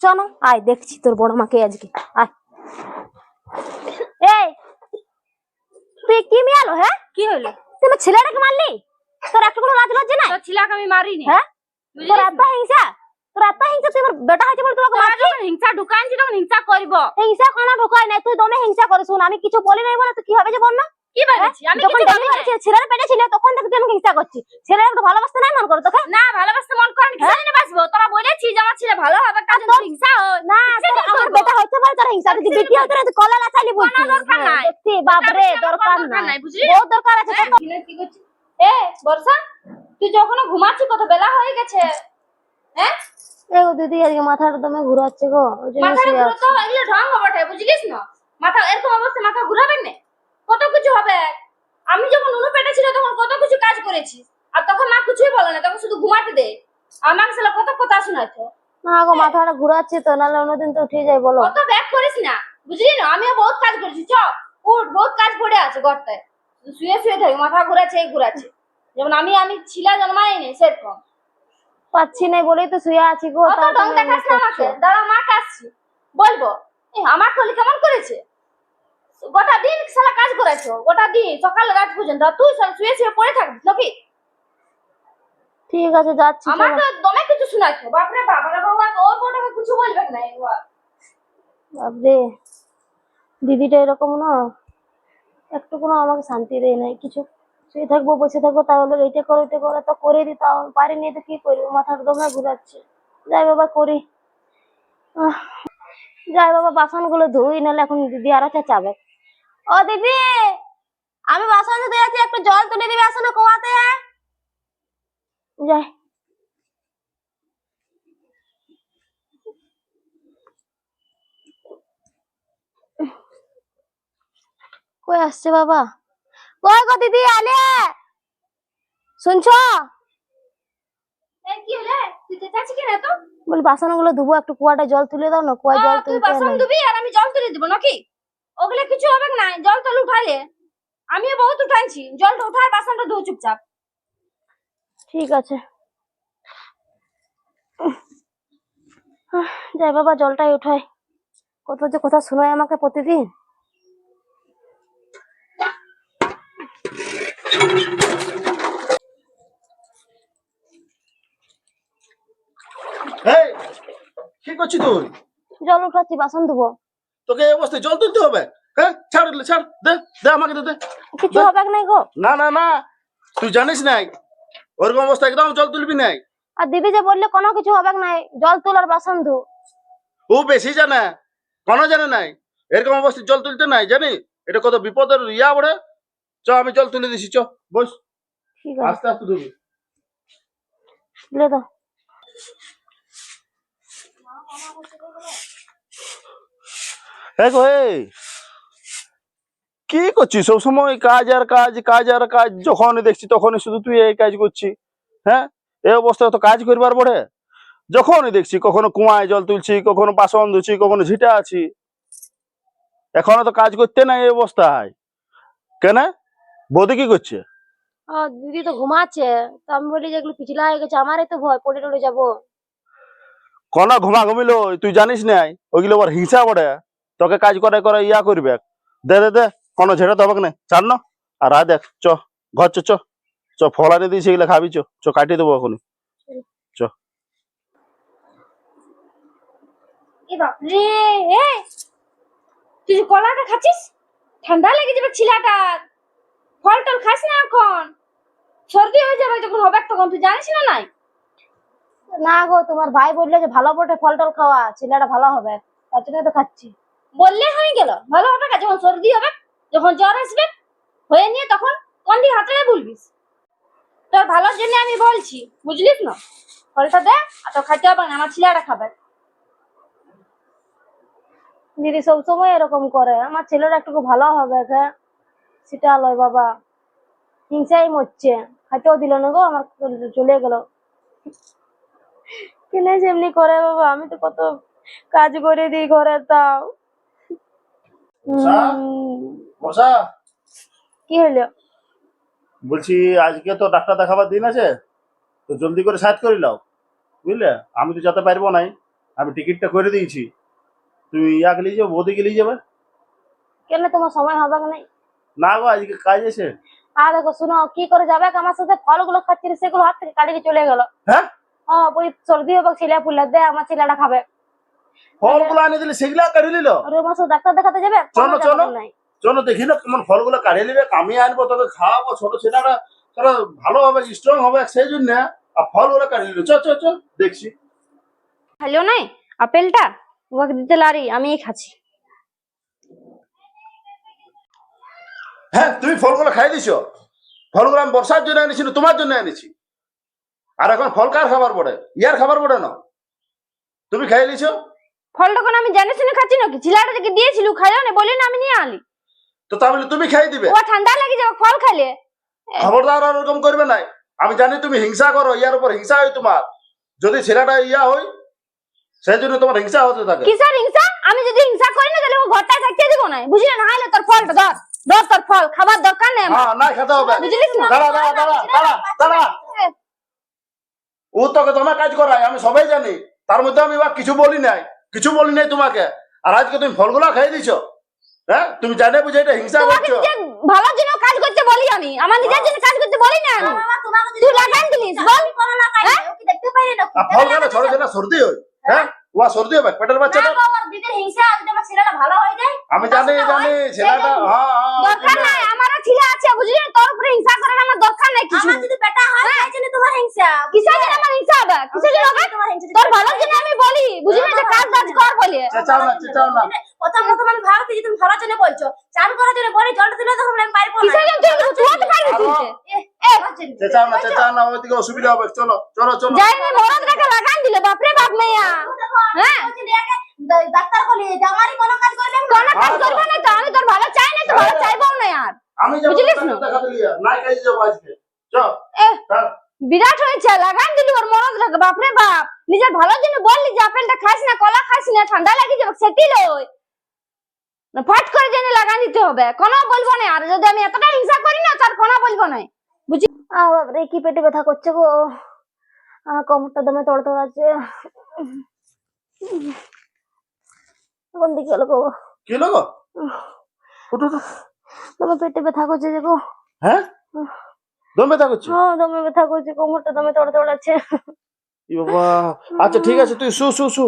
চলো আয় দেখছি তোর বড় মাকে আজকে। আয় এই তুই কি মিয়ালো? হ্যাঁ কি হলো? তুমি ছেলেটাকে মারলি? তোর একটু কোনো লাজ লজ্জা নাই? তোর ছেলেকে আমি মারিনি। হ্যাঁ তোর এত হিংসা, তোর এত হিংসা, তুই আমার বেটা হয়েছে বলে তোকে মারছি? হিংসা ঢুকাইছি তখন হিংসা করব। হিংসা কোনো ঢুকাই নাই, তুই দমে হিংসা করিস। আমি কিছু বলি নাই বলে তুই কি হবে যে বল না? কি বলেছি আমি? যখন ডেলিভারি ছেলের পেটে ছিল তখন থেকে তুই আমাকে হিংসা করছিস। ছেলের একটু ভালোবাসতে নাই মন করে তোকে? না ভালোবাসতে মন করে না, কিসের জন্য বাসবো? তোরা বলেছিস যে আমার ছেলে ভালো হবে, তার জন্য হিংসা হয় না। তোর আমার বেটা হইতে পারে তোর হিংসা, তুই বিটি হইতে না তুই কলা লাচালি বলছিস। কোনো দরকার নাই। দেখছি বাপ রে, দরকার নাই, বুঝলি? বহুত দরকার আছে। কি করছিস? বর্ষা, তুই যখন ঘুমাচ্ছিস কত বেলা হয়ে গেছে। হ্যাঁ এই দিদি আজকে মাথাটা দমে ঘুরাচ্ছে গো, ওই জন্য মাথা শুয়ে ঘুরো আছি। তো এগুলো ঢং বটে, বুঝলিস না? মাথা এরকম অবস্থা মাথা ঘুরাবেন না, কত কিছু হবে। আমি যখন নুনু পেটে ছিল তখন কত কিছু কাজ করেছি, আর তখন মা কিছুই বলে না, তখন শুধু ঘুমাতে দে। আমার সালা কত কথা শোনাইতো। না গো মাথাটা ঘুরাচ্ছে তো, নাহলে অন্যদিন তো উঠে যায়। বলো কত ব্যাক করিস না, বুঝলি না? আমিও বহুত কাজ করেছি। চ উঠ, বহুত কাজ পড়ে আছে ঘরটায়, শুয়ে শুয়ে থাকি, মাথা ঘুরাচ্ছে এই ঘুরাচ্ছে। যেমন আমি ছিলা জন্মাই নেই সেরকম। পাচ্ছি না বলেই তো শুয়ে আছি গো। কত ঢং দেখাস না আমাকে। দাঁড়া মা কাছে বলবো। আমার কলি কেমন করেছে, গোটা দিন সালা কাজ করেছো, গোটা দিন সকাল রাত পর্যন্ত, তুই শুয়ে শুয়ে পড়ে থাকবি নাকি? ঠিক আছে যাচ্ছি। আমার তো দমে কিছু শোনাইছো। বাপরে বাবারে বাবা, ওর বড়কে কিছু বলবে না একবার। বাপরে দিদিটা এরকম না, একটু কোনো আমাকে শান্তি দেয় নাই। কিছু শুয়ে থাকবো বসে থাকবো তাহলে এইটা করো এটা করো, তো করে দিতাম, পারিনি তো কি করবো, মাথাটা দমে ঘুরাচ্ছে। যাই বাবা করি। যাই বাবা বাসন গুলো ধুই, নাহলে এখন দিদি আরো চেঁচাবে। ও দিদি, আমি বাসন ধুতে যাচ্ছি, একটু জল তুলে দিবি আসলে কুয়াতে। যাই। কই আসছে বাবা? কই গো দিদি আলে, শুনছো? কি হলে তুই চেঁচাচ্ছিস কেন তো? বলি বাসন গুলো ধুবো, একটু কুয়াটা জল তুলে দাও না। কুয়ায় জল তুই তুলতে বাসন নাই। ধুবি আর আমি জল তুলে দিব নাকি? ওগুলো কিছু হবে না, জল তো উঠাইলে আমিও বহুত উঠাইছি। জলটা উঠায় বাসনটা ধুও চুপচাপ। ঠিক আছে। যাই বাবা জলটাই উঠাই, কত যে কথা শোনায় আমাকে প্রতিদিন। এই কি করছিস তুই? জল উঠাচ্ছি, বাসন ধুবো। তোকে এই অবস্থায় জল তুলতে হবে? হ্যাঁ ছাড় দিলে ছাড়, দে দে আমাকে দে দে। কিছু হবে নাই গো? না না না, তুই জানিস নাই ওরকম অবস্থা একদম জল তুলবি নাই। আর দিদি যে বললে কোনো কিছু হবে নাই, জল তুল আর বাসন ধু। ও বেশি জানে, কোনো জানে নাই এরকম অবস্থায় জল তুলতে নাই, জানি এটা কত বিপদের ইয়া বড়ে। চ আমি জল তুলে দিছি, চ বস। ঠিক আছে আস্তে আস্তে ধুবি। তুলে দাও। এই কি করছিস সব সময়? কাজ আর কাজ, কাজ আর কাজ, যখনই দেখছি তখনই শুধু তুই এই কাজ করছিস। হ্যাঁ এই অবস্থায় তো কাজ করবার পড়ে। যখনই দেখছি কখনো কুয়ায় জল তুলছি, কখনো বাসন ধুছি, কখনো ঝিটা আছি, এখনো তো কাজ করতে নাই এই অবস্থায়। কেন বৌদি কি করছে? দিদি তো ঘুমাচ্ছে, তো আমি বলি যে এগুলো পিছলা হয়ে গেছে, আমারই তো ভয় পড়ে টড়ে যাবো। কোন ঘুমা ঘুমিলো তুই জানিস নাই? ওইগুলো আবার হিংসা বড়ে, তোকে কাজ করে করে ইয়া করবে। দে দে দে, কোনো ঝেড়ে তো হবে না, ছাড় না। আর দেখ চ ঘর চ চ চ, ফল আনি দিয়েছি এগুলো খাবি, চ চ কাটিয়ে দেবো এখনই, চ। এ বাপরে, তুই যে কলাটা খাচ্ছিস ঠান্ডা লেগে যাবে ছিলাটার। ফল টল খাস না এখন, সর্দি হয়ে যাবে যখন হবে তখন, তুই জানিস না? নাই না গো, তোমার ভাই বললো যে ভালো বটে ফল টল খাওয়া, ছেলেটা ভালো হবে, তার জন্য তো খাচ্ছি। বললে হয়ে গেল? ভালো হবে না, যখন সর্দি হবে, যখন জ্বর আসবে হয়ে নিয়ে তখন কোন দিকে হাতে বলবিস। তোর ভালোর জন্য আমি বলছি, বুঝলিস না? ফলটা দে, আর তো খাইতে হবে না, আমার ছেলেটা খাবে। দিদি সবসময় এরকম করে, আমার ছেলেটা একটু ভালো হবে, হ্যাঁ সেটা লয় বাবা, হিংসাই মরছে। খাইতেও দিল না গো, আমার চলে গেল। কেন যেমনি করে বাবা, আমি তো কত কাজ করে দিই ঘরে, তাও বর্ষা, কি হলো? বলছি আজকে তো ডাক্তার দেখাবার দিন আছে, তো জলদি করে সাজ করে নাও, বুঝলে? আমি তো যেতে পারবো নাই, আমি টিকিটটা করে দিয়েছি, তুমি ইয়াকে নিয়ে যাবে, বৌদিকে নিয়ে যাবে। কেন তোমার সময় হবে না? না গো, আজকে কাজ আছে। আর দেখো শুনো, কি করে যাবে আমার সাথে? ফলগুলো খাচ্ছি সেগুলো হাত থেকে কাটিয়ে চলে গেল। হ্যাঁ, হ্যাঁ, ওই সর্দি হবে, ছেলে ফুলে দে, আমার ছেলেটা খাবে। ফলগুলো এনে দিলে সেগুলা কাঢ়ি নিল। আর আমার সাথে ডাক্তার দেখাতে যাবে? চলো, কোনো চলো। যাবার নাই। চলো দেখি না কেমন ফলগুলো কাঢ়িয়ে নিবে, আমি আনবো, তোকে খাওয়াবো, ছোট ছেলেরা তারা ভালো হবে, স্ট্রং হবে, সেই জন্য। আর ফলগুলো কাঢ়িয়ে নিল, চ চ চ দেখছি। খাইলো নাই আপেলটা? ওকে দিতে লারি, আমি খাচ্ছি। হ্যাঁ, তুমি ফলগুলো খাই দিছো। ফলগুলো আমি বর্ষার জন্য এনেছি না তোমার জন্য এনেছি। আর এখন ফল কার খাবার পড়ে? ইয়ার খাবার পড়ে না, তুমি খাই দিছো। ফলটা কোন আমি জানি শুনে খাচ্ছি নাকি? ছিলাটা থেকে দিয়েছিল, খাইলো না, বলি না আমি নিয়ে আলি। তো তাহলে তুমি খাই দিবে। ও ঠান্ডা লেগে যাবে ফল খাইলে। খবরদার আর ওরকম করবে নাই। আমি জানি তুমি হিংসা করো, ইয়ার উপর হিংসা হয় তোমার। যদি ছেলেটা ইয়া হয়, সেই জন্য তোমার হিংসা হতে থাকে। কিসের হিংসা? আমি যদি হিংসা করি না তাহলে ও ঘরটায় থাকতে দিব না, বুঝলি না? হাইলে তোর ফলটা ধর, ধর তোর ফল, খাবার দরকার নেই আমার। হ্যাঁ, না খেতে হবে। বুঝলিস না? দাঁড়া দাঁড়া দাঁড়া দাঁড়া দাঁড়া। ও তোকে তোমার কাজ করায়, আমি সবাই জানি। তার মধ্যে আমি বা কিছু বলি নাই, কিছু বলি নাই তোমাকে। আর আজকে তুমি ফলগুলা খাই দিছো। হ্যাঁ, তুমি জানে বুঝে এটা হিংসা তোমাকে করছো। নিজের ভালোর জন্য কাজ করতে বলি আমি, আমার নিজের জন্য কাজ করতে বলি না আমি। তুই লাগান দিলিস বল। হ্যাঁ? দেখতে পাই না। আর ফল খালে ছোট ছেলে সর্দি হয়। হ্যাঁ, ওয়া সর্দি হবে, পেটের বাচ্চাটা। হিংসা, যদি আমার ছেলেটা ভালো হয়ে যায়। আমি জানি জানি ছেলেটা। হ্যাঁ দরকার নাই, আমারও ছেলে আছে, বুঝলি না? তোর উপরে হিংসা করার আমার দরকার নাই কিছু। আমার যদি বেটা হয়, তাই জন্য তোমার হিংসা। কিসের জন্য আমার হিংসা হবে? কিসের জন্য হবে? তোমার হিংসা। তোর ভালোর জন্য আমি বলি, বুঝলি না? যে কাজ বাজ কর বলে। চেঁচাও না, চেঁচাও না। প্রথম আমি ভাবছি যে তুমি ভালোর জন্য বলছো, চান করার জন্য বলে, জলটা দিলে তখন আমি পারবো না। কিসের জন্য তুই তুই তো পারবি তুলতে? চেঁচাও না, চেঁচাও না, ওইদিকে অসুবিধা হবে। চলো চলো চলো। যাই না, মরদ রেখে লাগান দিলে, বাপরে বাপ মেয়া। হ্যাঁ, ডাক্তার বলি যে আমারই কোনো কাজ করবে না। কোনো কাজ করবো না তো, আমি তোর ভালো চাই না, তো ভালো চাইবো না আর। আমি যাবো বুঝলিস না? দেখাতে লিয়া, নাই খাই যাবো আজকে। চল এ চল। বিরাট হয়েছে, লাগান দিলি ওর মরদ রেখে, বাপরে বাপ। নিজের ভালোর জন্য বললি যে আপেলটা খাইস না, কলা খাইস না, ঠান্ডা লাগে যাবে, সেটি লই ফট করে জেনে লাগান দিতে হবে, কোনো বলবো না। আর যদি আমি এতটা হিংসা করি না, তার কোনো বলবো না, বুঝলি? বাবারে, কি পেটে ব্যথা করছে গো। কোমরটা দমে তড়তড় আছে। কোন দিকে গেল গো? কি লগো? উঠো উঠো। দমে পেটে ব্যথা করছে যে গো। হ্যাঁ, দম ব্যথা করছে। হ্যাঁ, দমে ব্যথা করছে, কোমরটা দমে তড়তড় আছে। ই বাবা। আচ্ছা ঠিক আছে, তুই শু শু শু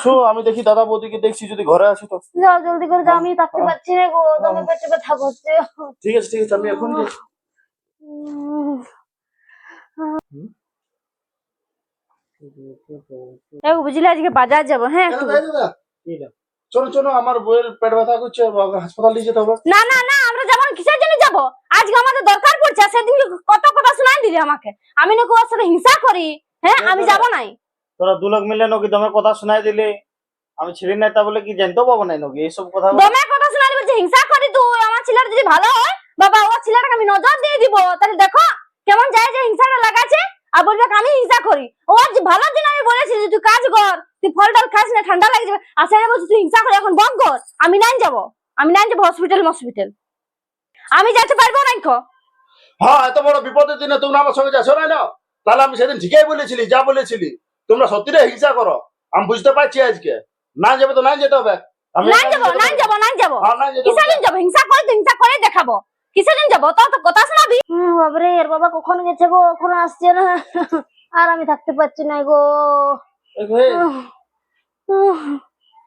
শু। আমি দেখি দাদা বৌদিকে, দেখছি যদি ঘরে আছে তো। যাও জলদি করে যাও, আমি থাকতে পারছি না গো, দমে পেটে ব্যথা করছে। ঠিক আছে ঠিক আছে, আমি এখন যাচ্ছি। বুঝলি আজকে বাজার যাবো। হ্যাঁ, কেন তাই দাদা? চলো চলো, আমার বউয়ের পেট ব্যথা করছে, হাসপাতাল নিয়ে যেতে হবে। না না না, আমরা যাবো না। কিসের জন্য যাবো? আজকে আমাদের দরকার পড়ছে, সেদিন কত কথা শোনান দিলি আমাকে। আমি নাকি ওর সাথে হিংসা করি। হ্যাঁ, আমি যাবো নাই। তোরা দু লোক মিলে নাকি দমে কথা শোনাই দিলে, আমি ছিড়ি নাই তা বলে কি জানতেও পাবো নাই নাকি এইসব কথা? দমে কথা শোনালি বলছে হিংসা করি তুই। আমার ছেলেটা যদি ভালো হয়, বাবা ওর ছেলেটাকে আমি নজর দিয়ে দিব, তাহলে দেখো কেমন যায় যে হিংসাটা লাগাচ্ছে। আর বলবে আমি হিংসা করি। ওর যে ভালোর জন্য আমি বলেছি যে তুই কাজ কর, তুই ফল টল খাস না, ঠান্ডা লাগে যাবে। আর সেটা বলছি তুই হিংসা করি, এখন বন্ধ কর। আমি নাই যাবো, আমি নাই যাবো হসপিটাল। আমি যেতে পারবো না। হ্যাঁ, এত বড় বিপদের দিনে তোমরা আমার সঙ্গে যাচ্ছ না? তাহলে আমি সেদিন ঠিকই বলেছিলি, যা বলেছিলি। তোমরা সত্যিই হিংসা করো, আমি বুঝতে পারছি। আজকে না যাবে তো না যেতে হবে। আমি নাই যাবো, নাই যাবো, নাই যাবো। হ্যাঁ, না যেতে হবে। কিসের জন্য যাবো? হিংসা করে তো হিংসা করে দেখাবো। কিসের জন্য যাবো? তো তো কথা শোনাবি। বাবারে, এর বাবা কখন গেছে গো, এখনো আসছে না। আর আমি থাকতে পারছি না গো। এই ভাই, চল,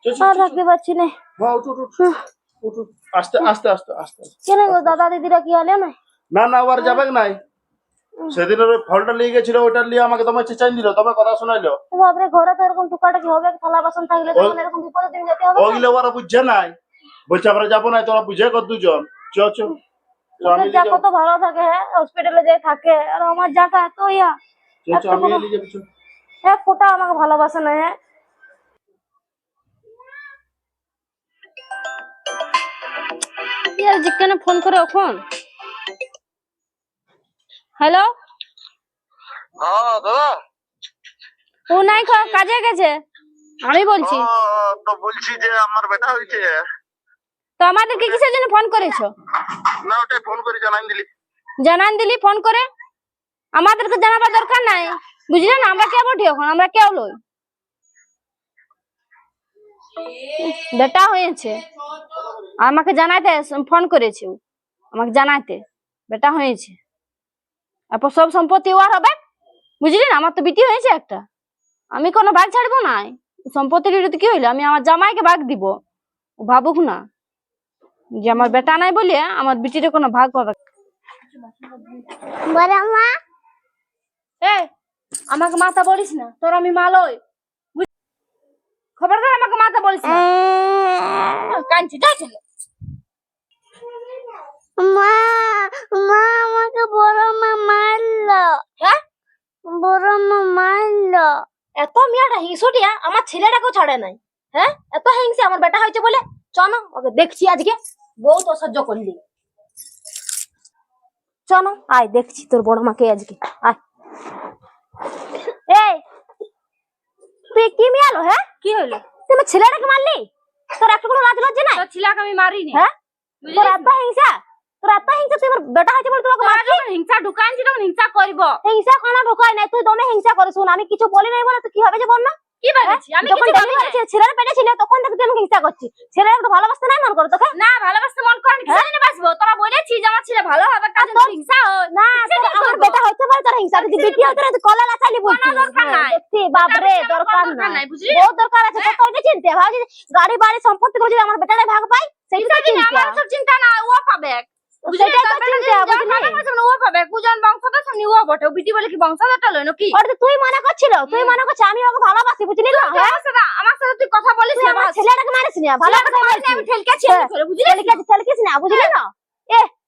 চল, আর চল, থাকতে পারছি না। হ্যাঁ, উঠ উঠ উঠ, উঠ, উঠ। আস্তে আস্তে আস্তে আস্তে। কেন গো, দাদা দিদিরা কি আলে না? না না, আর যাবে নাই। সেদিন ওই ফলটা নিয়ে গেছিল, ওইটা নিয়ে আমাকে তোমার চেঁচাই দিল, তোমার কথা শোনাইলো। বাবারে, ঘরে তো এরকম টুকাটাকি হবে, থালা বাসন থাকলে তখন এরকম বিপদের দিন যেতে হবে না? ওগুলো ওরা বুঝছে নাই, বলছে আমরা যাবো না। তোরা বুঝে কর দুজন। চ চ চ, আমি লোকের যা কত ভালো থাকে, হ্যাঁ, হসপিটালে যাই থাকে, আর আমার যাটা এত ইয়া, চ, আমি নিয়ে যাবো। চ। এক ফোঁটা আমাকে ভালোবাসে না। হ্যাঁ, ইয়ার জিজ্ঞানে ফোন করে এখন। হ্যালো, হ্যাঁ দাদা। ও নাই কাজে গেছে, আমি বলছি। তো বলছি যে আমার বেটা হয়েছে। তো আমাদেরকে কিসের জন্য ফোন করেছো? না, ওটাই ফোন করে জানাই দিলি। জানান দিলি ফোন করে, আমাদেরকে জানাবার দরকার নাই, বুঝলে না? আমরা কে বটি এখন, আমরা কেউ লই। বেটা হয়েছে, আমাকে জানাইতে ফোন করেছে ও, আমাকে জানাইতে বেটা হয়েছে। তারপর সব সম্পত্তি ওর হবে, বুঝলি না? আমার তো বিটি হয়েছে একটা, আমি কোনো ভাগ ছাড়বো না। সম্পত্তির বিরুদ্ধে কি হইলো? আমি আমার জামাইকে ভাগ দিব। ও ভাবুক না যে আমার বেটা নাই বলে আমার বিটির কোনো ভাগ পাবে। বড় মা এই, আমাকে মাথা বলিস না, তোর আমি মালই। খবরদার আমাকে মাথা বলিস না। কাঞ্চি যাই চলে। মা মা আমাকে বড় মা মারলো। হ্যাঁ, বড় মা মারলো। এত মেয়েটা হিংসুটিয়া আমার ছেলেটাকেও ছাড়ে নাই। হ্যাঁ, এত হিংসে আমার বেটা হয়েছে বলে। চলো ওকে দেখছি আজকে, বহুত অসহ্য করলি। চলো আয়, দেখছি তোর বড় মাকে আজকে। আয়। এই তুই কি মিয়ালো? হ্যাঁ, কি হইলো? তুই আমার ছেলেটাকে মারলি? তোর একটু কোনো লাজ লজ্জা নাই? তোর ছেলেকে আমি মারিনি। হ্যাঁ, তোর এত হিংসা, তোর এত হিংসা, তুই আমার বেটা হয়েছে বলে তোকে মারলি? হিংসা ঢুকাইছি তখন হিংসা করব। হিংসা কোনো ঢুকাই নাই, তুই দমে হিংসা করিস। আমি কিছু বলি নাই বলে তুই কি হবে যে বল না? কি বলেছি আমি? যখন ডেলিভারি ছেলের পেটে ছিল তখন থেকে তুই আমাকে হিংসা করছিস। ছেলের একটু ভালোবাসতে নাই মন করে তোকে? না, ভালোবাসতে মন করে কিসের জন্য বাসবো? তোরা বলেছিস যে আমার ছেলে ভালো হবে, কাজ তোর হিংসা হয় না। তোর আমার বেটা হইতে পারে তোর হিংসা, তুই বিটি হইতে না, তুই কলা লাচালি বলছিস। কোনো দরকার নাই, দেখছি বাপ রে, দরকার নাই, বুঝলি? বহুত দরকার আছে। তো তোর চিন্তা ভাবছি গাড়ি বাড়ি সম্পত্তি করে যদি আমার বেটারে ভাগ পাই, সেইটা চিন্তা। আমার সব চিন্তা না, ও পাবে। সেটাই তো চিন্তা, বুঝলি? ও পাবে, কুজন বংশধর সামনে ও বটে। ও বিটি বলে কি বংশধরটা লই নাকি? ওটা তুই মনে করছিল, তুই মনে করছিস আমি ওকে ভালোবাসি, বুঝলি না? আমার সাথে তুই কথা বলিস না, আমার ছেলেটাকে মারিস না, ভালো কথা বলিস। আমি ঠেলকেছি করে, বুঝলি? ঠেলকেছিস না, বুঝলি না?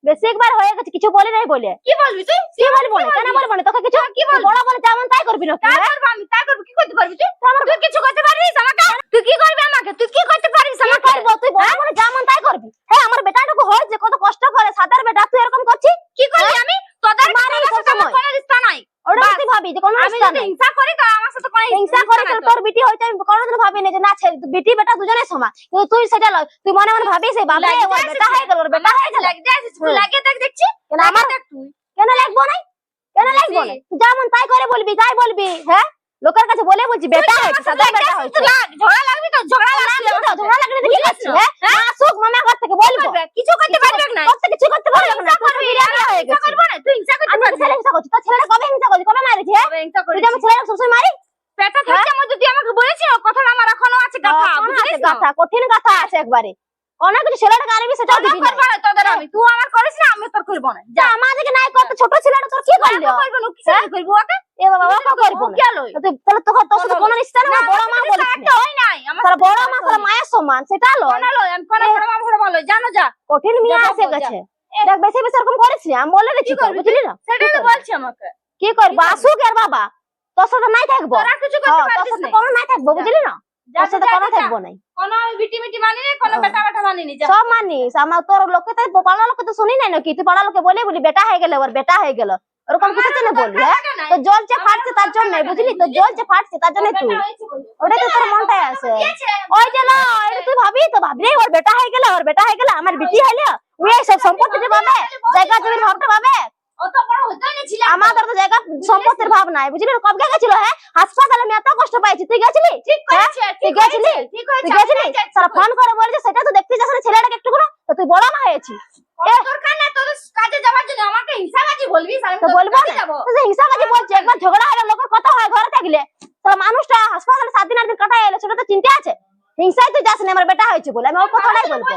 বেশি একবার হয়ে গেছে, কিছু বলি নাই বলে। কি বলবি তুই? কি বলবো না? কেন বলবো না তোকে কিছু? কি বলবো? বড় বলে যেমন তাই করবি না? তাই করব আমি, তাই করব। কি করতে পারবি তুই? তুই কিছু করতে পারবিস আমাকে? তুই কি করবি আমাকে? তুই কি করতে পারিস আমাকে? করব, তুই বড় বলে যেমন তাই করবি। হ্যাঁ, আমার বেটাটাকে হয় যে কত কষ্ট করে সাদার বেটা, তুই এরকম করছিস? কি করবি আমি? তোদের সাথে আমার কোনো রিশতা নাই। ওটা তুই ভাবি যে কোনো রিশতা নাই। আমি হিংসা করি তো আমার সাথে কোনো হিংসা করি তো তোর বিটি হইছে, আমি কোনোদিন ভাবি না যে না ছেলে বিটি বেটা দুজনে সমান। কিন্তু তুই সেটা লয়, তুই মনে মনে ভাবিস এই বাবা ওর বেটা হয়ে গেল, ওর বেটা হয়ে গেল। লাগে দেখ, দেখছি কেন আমার তুই কেন লাগবো না? কেন লাগবো না? তুই যেমন তাই করে বলবি, যাই বলবি। হ্যাঁ, লোকের কাছে বলে বলছি বেটা হয়েছে, সাদা বেটা হয়েছে। ঝগড়া লাগবি তো, ঝগড়া লাগবে তো, ঝগড়া লাগলে দেখি করছিস। হ্যাঁ, আসুক মামা ঘর থেকে বলবো, কিছু করতে পারবে না, কিছু করতে পারবে না। তুই বিরিয়ানি হয়ে গেছিস, করব না? তুই হিংসা করতে পারবি? আমি হিংসা করছি, তোর ছেলেটা কবে হিংসা করছিস? কবে মারিছিস? হ্যাঁ, তুই যে আমার ছেলেটা সবসময় মারি পেটা থাকতে মধ্যে তুই আমাকে বলেছিস, ও কথাটা আমার এখনো আছে গাথা, বুঝছিস? গাথা, কঠিন গাথা আছে একবারে। অনেক কিছু ছেলেটাকে আরবি সেটাও দিবি না। তোদের আমি, তুই আমার করিস না, আমি তোর করব না। যা আমাদেরকে নাই করতে, ছোট ছেলেটা তোর কি করলি? করব না, কি করব ওকে? এ বাবা ওকে করব না, কি লই? তুই তাহলে তোর সাথে কোনো রিশতা না, বড় মা বলিস না। হয় নাই আমার তোর বড় মা, তোর মায়ের সমান, সেটা লয়। না লয়, আমি কোন বড় মা বড় মা লয়, জানো? যা, কঠিন মিয়া আছে গেছে। দেখ বেশি বেশি এরকম করিস না, আমি বলে দিচ্ছি তো, বুঝলি না? সেটাই তো বলছি আমাকে। কি করব? আসুক এর বাবা, তোর সাথে নাই থাকবো, তোরা কিছু করতে পারছিস না, কোনো নাই থাকবো, বুঝলি না? তোর সাথে কোনো থাকবো নাই, কোনো বিটি মিটি মানি না, কোনো বেটা বেটা মানি না। সব মানিস, আমার তোর লোকে তো পাড়া লোকে তো শুনি নাই নাকি? তুই পাড়া লোকে বলে বলি বেটা হয়ে গেল, ওর বেটা হয়ে গেল, ওরকম কিছু তো না বলবি। হ্যাঁ, তো জ্বলছে ফাটছে তার জন্য, বুঝলি? তো জ্বলছে ফাটছে তার জন্য তুই, ওটাই তো তোর মনটাই আছে। ওই যে না, তুই ভাবি তো ভাবলি ওর বেটা হয়ে গেল, ওর বেটা হয়ে গেল, আমার বিটি হইলো, ওই সব সম্পত্তি পাবে, জায়গা জমির ভাবটা পাবে। আমাদের তো জায়গা সম্পত্তির ভাব নাই, বুঝলি? কবে গেছিল? হ্যাঁ, হাসপাতালে আমি এত কষ্ট পাইছি, তুই গেছিলি? তুই গেছিলি? তুই গেছিলি? তারা ফোন করে বলেছে সেটা তো দেখতে যাস না ছেলেটাকে একটু করে, তো তুই বড় মা হয়েছিস। দরকার না তোর কাজে যাওয়ার জন্য আমাকে হিংসাবাজি বলবি? তো বলবো না, তুই হিংসাবাজি বলছিস। একবার ঝগড়া হলো, লোকের কথা হয় ঘরে থাকলে, তাহলে মানুষটা হাসপাতালে 7 দিন 8 দিন কাটায় এলো, সেটা তো চিন্তা আছে। হিংসায় তুই যাস না, আমার বেটা হয়েছে বলে আমি ওর কথাটাই বলবো।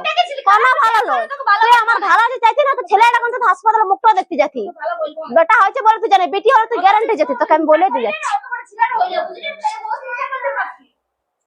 কোনো ভালো নয়, তুই আমার ভালো আছে চাইছি না, তো ছেলেটা কিন্তু হাসপাতালে মুখটা দেখতে যাচ্ছি। বেটা হয়েছে বলে তুই জানি, বেটি হলে তুই গ্যারান্টি যেতি, তোকে আমি বলে দিয়ে যাচ্ছি।